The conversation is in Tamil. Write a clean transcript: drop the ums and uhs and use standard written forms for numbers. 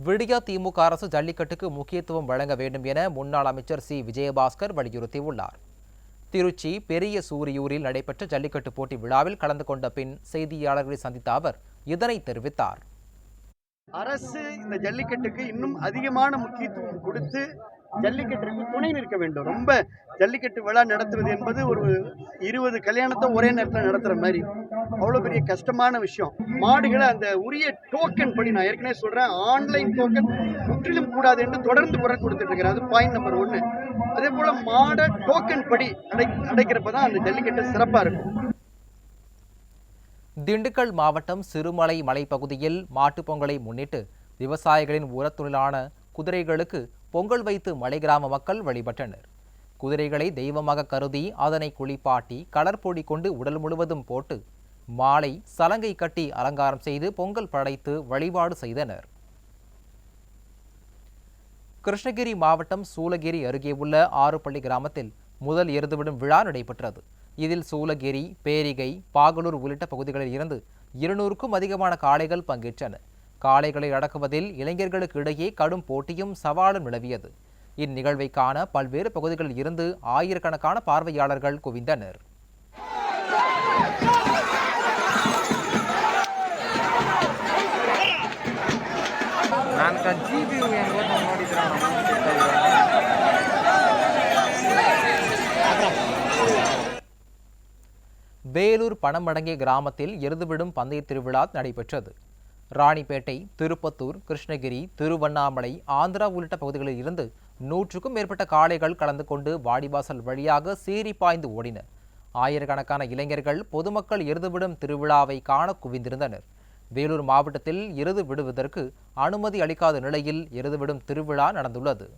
விடியா திமுக அரசு ஜல்லிக்கட்டுக்கு முக்கியத்துவம் வழங்க வேண்டும் என முன்னாள் அமைச்சர் சி விஜயபாஸ்கர் வலியுறுத்தியுள்ளார். திருச்சி பெரிய சூரியூரில் நடைபெற்ற ஜல்லிக்கட்டு போட்டி விழாவில் கலந்து கொண்ட பின் செய்தியாளர்களை சந்தித்த அவர் இதனை தெரிவித்தார். அரசு இந்த ஜல்லிக்கட்டுக்கு இன்னும் அதிகமான முக்கியத்துவம் கொடுத்து ஜல்லிக்கட்டுக்கு துணை நிற்க வேண்டும். ரொம்ப ஜல்லிக்கட்டு விழா நடத்துவது என்பது ஒரு 20 கல்யாணத்தை ஒரே நேரத்தில் நடத்துகிற மாதிரி அவ்வளோ பெரிய கஷ்டமான விஷயம். மாடுகளை அந்த உரிய டோக்கன் படி, நான் ஏற்கனவே சொல்கிறேன், ஆன்லைன் டோக்கன் முற்றிலும் கூடாது என்று தொடர்ந்து குரல் கொடுத்துட்டு இருக்கிறேன். அது பாயிண்ட் நம்பர் 1. அதே போல் மாடை டோக்கன் படி அடைக்கிறப்ப தான் அந்த ஜல்லிக்கட்டு சிறப்பாக இருக்கும். திண்டுக்கல் மாவட்டம் சிறுமலை மலைப்பகுதியில் மாட்டுப் பொங்கலை முன்னிட்டு விவசாயிகளின் உரத்தொழிலான குதிரைகளுக்கு பொங்கல் வைத்து மலை கிராம மக்கள் வழிபட்டனர். குதிரைகளை தெய்வமாக கருதி அதனை குளிப்பாட்டி கடற்பொடி கொண்டு உடல் முழுவதும் போட்டு மாலை சலங்கை கட்டி அலங்காரம் செய்து பொங்கல் படைத்து வழிபாடு செய்தனர். கிருஷ்ணகிரி மாவட்டம் சூலகிரி அருகே உள்ள ஆறுபள்ளி கிராமத்தில் முதல் எருதுவிடும் விழா நடைபெற்றது. இதில் சூலகிரி, பேரிகை, பாகலூர் உள்ளிட்ட பகுதிகளில் இருந்து 200க்கும் அதிகமான காளைகள் பங்கேற்றன. காளைகளை அடக்குவதில் இளைஞர்களுக்கு இடையே கடும் போட்டியும் சவாலும் நிலவியது. இந்நிகழ்வை காண பல்வேறு பகுதிகளில் இருந்து ஆயிரக்கணக்கான பார்வையாளர்கள் குவிந்தனர். வேலூர் பணமடங்கிய கிராமத்தில் எருதுவிடும் பந்தய திருவிழா நடைபெற்றது. ராணிப்பேட்டை, திருப்பத்தூர், கிருஷ்ணகிரி, திருவண்ணாமலை, ஆந்திரா உள்ளிட்ட பகுதிகளில் இருந்து 100க்கும் மேற்பட்ட காளைகள் கலந்து கொண்டு வாடிவாசல் வழியாக சீறி பாய்ந்து ஓடின. ஆயிரக்கணக்கான இளைஞர்கள், பொதுமக்கள் எருதுவிடும் திருவிழாவை காண குவிந்திருந்தனர். வேலூர் மாவட்டத்தில் எருது விடுவதற்கு அனுமதி அளிக்காத நிலையில் எருதுவிடும் திருவிழா நடந்துள்ளது.